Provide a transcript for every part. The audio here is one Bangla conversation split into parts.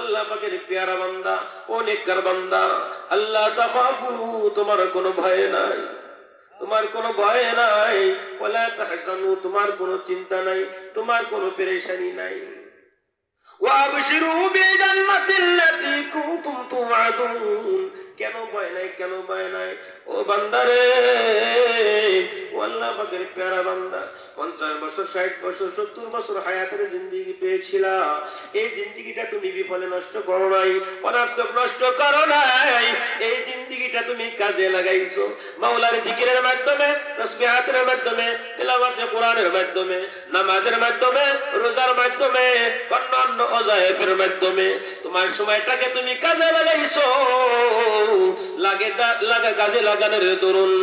আল্লাহ পাকের পেয়ারা বান্দা, ও নেককার বান্দা, আল্লাহ তাখাফু, তোমার কোনো ভয় নাই, তোমার কোনো ভয় নাই, ওয়ালা তাহজানু, তোমার কোনো চিন্তা নাই, তোমার কোনো পেরেশানি নাই। ওয়াবশিরু বিজান্নাতিল্লাতী কুনতুম তুআদুন, কেন ভয় নাই, কেন ভয় নাই? ও বান্দারে, ও আল্লাহ পাকের প্যারা বান্দা, 50 বছর 60 বছর 70 বছর হায়াতের জিন্দেগি পেয়েছিলা, এই জিন্দেগিটা তুমি বিফলে নষ্ট করো নাই, অনার্থক নষ্ট করো নাই, এই জিন্দেগিটা তুমি কাজে লাগাইছো মাওলার জিকিরের মাধ্যমে, তাসবিহাতের মাধ্যমে, তেলাওয়াতে কোরআনের মাধ্যমে, নামাজের মাধ্যমে, রোজার মাধ্যমে, অন্যান্য ওয়াজিফের মাধ্যমে তোমার সময়টাকে তুমি কাজে লাগাইছো। লাগে কাজে লাগানোর দরুন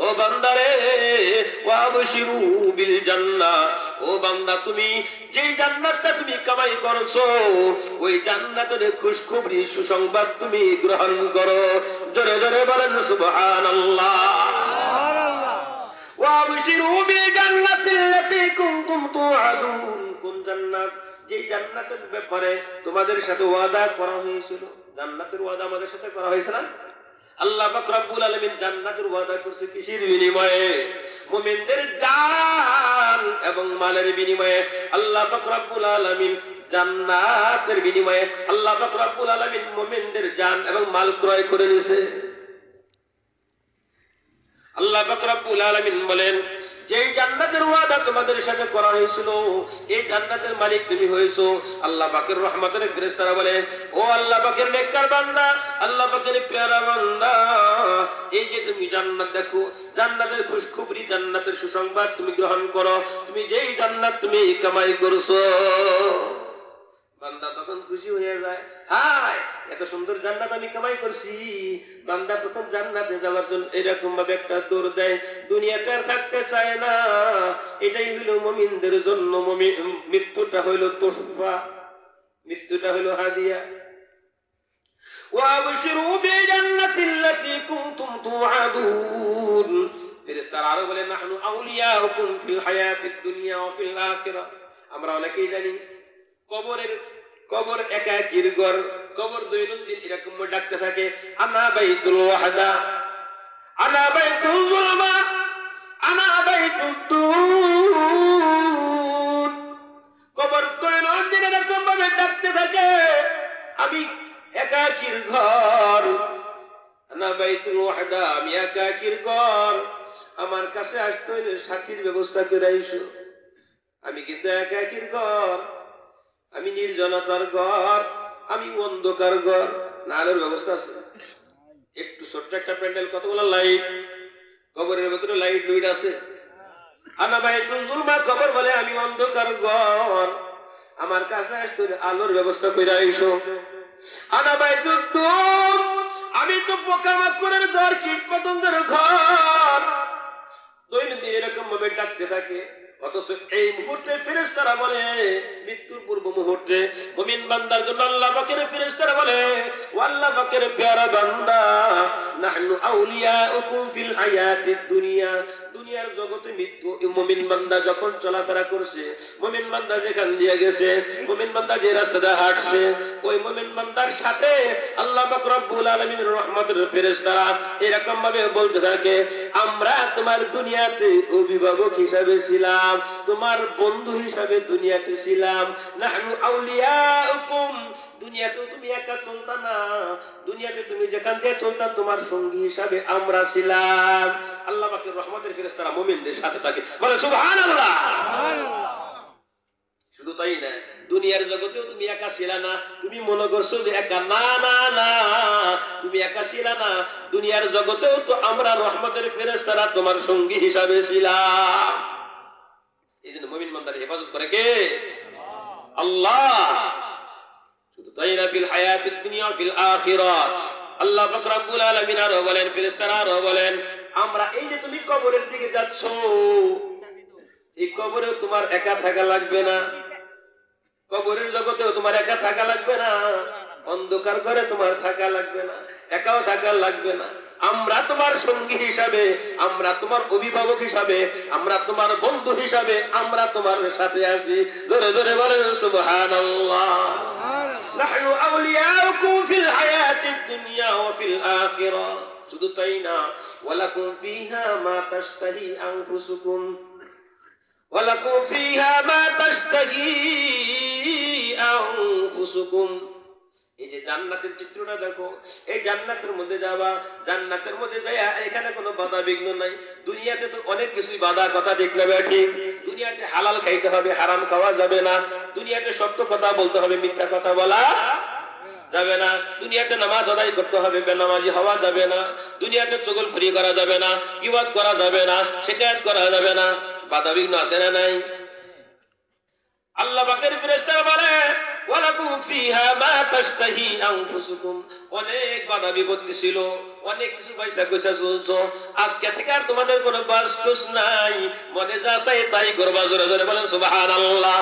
ও বান্দারে, ওয়াবশিরু বিল জান্নাহ, ও বান্দা তুমি যেই জান্নাতটা তুমি কামাই করছো, ওই জান্নাতের খুশখবরি সুসংবাদ তুমি গ্রহণ করো। জোরে জোরে বলেন সুবহানাল্লাহ। ওয়াবশিরু বিল জান্নাতিল্লাতী কুনতুম তুআদুন, কোন জান্নাত? যে জান্নাতের ব্যাপারে তোমাদের সাথে ওয়াদা করা হয়েছিল। জান্নাতের ওয়াদা আমাদের সাথে করা হয়েছে না? আল্লাহ পাক রব্বুল আলামিন জান্নাতের ওয়াদা করছে কিসের বিনিময়ে? মুমিনদের জান এবং মালের বিনিময়ে। আল্লাহ পাক রব্বুল আলামিন জান্নাতের বিনিময়ে আল্লাহ পাক রব্বুল আলামিন মুমিনদের জান এবং মাল ক্রয় করে নিয়েছে। আল্লাহ পাক রব্বুল আলামিন বলেন, যেই জান্নাতের ওয়াদা তোমাদের সাথে করা হয়েছিল, এই জান্নাতের মালিক তুমি হয়েছো। আল্লাহ পাকের রহমতের ফেরেশতারা বলে, ও আল্লাহ পাকের নেককার বান্দা, আল্লাহ পাকের প্যারা বান্দা, এই যে তুমি জান্নাত দেখো, জান্নাতের খুশখবরি, জান্নাতের সুসংবাদ তুমি গ্রহণ করো। তুমি যেই জান্নাত তুমি কামাই করছো, বান্দা তখন খুশি হয়ে যায়, হায় এত সুন্দর জান্নাত আমি কামাই করছি। বান্দা তখন জান্নাতে যাওয়ার জন্য এরকম ভাবে একটা দৌড় দেয়, দুনিয়াতে আর থাকতে চায় না। এটাই হইল মুমিনদের জন্য মৃত্যুটা হইল তোহফা, মৃত্যুটা হইল হাদিয়া। ওয়াবশিরু বিজান্নাতিল্লাতী কুনতুম তুআদুন, ফেরেশতারা আরো বলে, নাহনু আউলিয়াউকুম ফিল হায়াতিদ দুনিয়া ওয়া ফিল আখিরাহ। আমরা অনেকেই জানি কবর একাকির ঘর, কবর দৈনন্দিন এরকম ডাকতে থাকে, আনা বাইতুল ওয়াহদা, আনা বাইতুল যুলমা, আনা বাইতুদ দুর। কবর দৈনন্দিন এরকম ভাবে ডাকতে থাকে, আমি একাকির ঘর, আনা বাইতুল ওয়াহদা, আমি একাকির ঘর, আমার কাছে আসতে হইলে সাথীর ব্যবস্থা করে আইসো। আমি কিন্তু একাকির ঘর, আমি নির্জনতার ঘর, আমি অন্ধকার ঘর। না আলোর ব্যবস্থা আছে? একটু ছোট্ট একটা প্যান্ডেল, কতগুলো লাইট, কবরের ভেতরে লাইট লুইট আছে। আনা বাইতুল যুলমা, কবর বলে আমি অন্ধকার ঘর, আমার কাছে আসতে আলোর ব্যবস্থা করে আইসো। আনা বাইতুদ দুর, আমি তো পোকামাকড়ের ঘর, কীট পতঙ্গের ঘর। দৈনন্দিন এরকম ভাবে ডাকতে থাকে। অথচ এই মুহূর্তে ফেরেশতারা বলে, মৃত্যুর পূর্ব মুহূর্তে মুমিন বান্দার জন্য আল্লাহ পাকের ফেরেশতারা বলে, ও আল্লাহ পাকের প্যারা বান্দা, নাহনু আউলিয়াউকুম ফিল হায়াতিদ দুনিয়া, দুনিয়ার জগতে মৃত্যু মুমিন বান্দা যখন চলাফেরা করছে, মুমিন বান্দা যেখান দিয়ে গেছে, মুমিন বান্দা যে রাস্তা দিয়ে হাঁটছে, ওই মুমিন বান্দার সাথে আল্লাহ পাক রব্বুল আলামিনের রহমতের ফেরেশতারা এরকম ভাবে বলতে থাকে, আমরা তোমার দুনিয়াতে অভিভাবক হিসাবে ছিলাম, তোমার বন্ধু হিসাবে দুনিয়াতে ছিলাম। নাহনু আউলিয়াউকুম, দুনিয়াতে তুমি একা চলতা না, দুনিয়াতে তুমি যেখান দিয়ে চলতা তোমার সঙ্গী হিসাবে আমরা ছিলাম। আল্লাহ পাকের রহমতের ফেরেশতারা মুমিনদের সাথে থাকে, বলে সুবহানাল্লাহ। শুধু তাই না, দুনিয়ার জগতেও তুমি একা ছিলা না। তুমি মনে করছো যে একা, না না না, তুমি একা ছিলা না। দুনিয়ার জগতেও তো আমরা রহমতের ফেরেশতারা তোমার সঙ্গী হিসাবে ছিলাম। এই জন্য মুমিন বান্দার হেফাজত করে কে? আল্লাহ। শুধু তাই না, ফিল হায়াতিদ দুনিয়া ফিল আখিরাহ। আল্লাহ পাক রব্বুল আলামিন আরো বলেন, ফেরেশতারা আরো বলেন, আমরা এই যে তুমি কবরের দিকে যাচ্ছ, এই কবরেও তোমার একা থাকা লাগবে না, কবরের জগতেও তোমার একা থাকা লাগবে না, অন্ধকার ঘরে তোমার থাকা লাগবে না, একাও থাকা লাগবে না। আমরা তোমার সঙ্গী হিসাবে, আমরা তোমার অভিভাবক হিসাবে, আমরা তোমার বন্ধু হিসাবে আমরা তোমার সাথে আছি। জোরে জোরে বলেন সুবহানাল্লাহ। নাহনু আউলিয়াউকুম ফিল হায়াতিদ দুনিয়া ওয়া ফিল আখিরাহ। শুধু তাই না, ওয়ালাকুম ফিহা মা তাশতাহি আনফুসুকুম ওয়ালাকুম ফিহা মা তাশতাহি আনফুসুকুম। এই যে জান্নাতের চিত্রটা দেখো, এই জান্নাতের মধ্যে যাবা, জান্নাতের মধ্যে যাইয়া এখানে কোনো বাধা বিঘ্ন নাই। দুনিয়াতে তো অনেক কিছুই বাধা, কথা ঠিক না ঠিক? দুনিয়াতে হালাল খাইতে হবে, হারাম খাওয়া যাবে না। দুনিয়াতে সত্য কথা বলতে হবে, মিথ্যা কথা বলা যাবে না। দুনিয়াতে নামাজ আদায় করতে হবে, বেনামাজি হওয়া যাবে না। দুনিয়াতে চগলখড়ি করা যাবে না, বিবাদ করা যাবে না, শিকায়ত করা যাবে না। বাধা বিঘ্ন আছে না নাই? আল্লাহ পাকের ফেরেশতারা বলে ওয়ালাকুম ফিহা মা তাশতাহি আনফুসুকুম। অনেক বাধা বিপত্তি ছিল, অনেক কিছু পয়সা কইসা চলছো, আজকে থেকে আর তোমাদের কোনো বাস কুস নাই, মনে যা চাই তাই করবা। জোরে জোরে বলেন সুবহানাল্লাহ।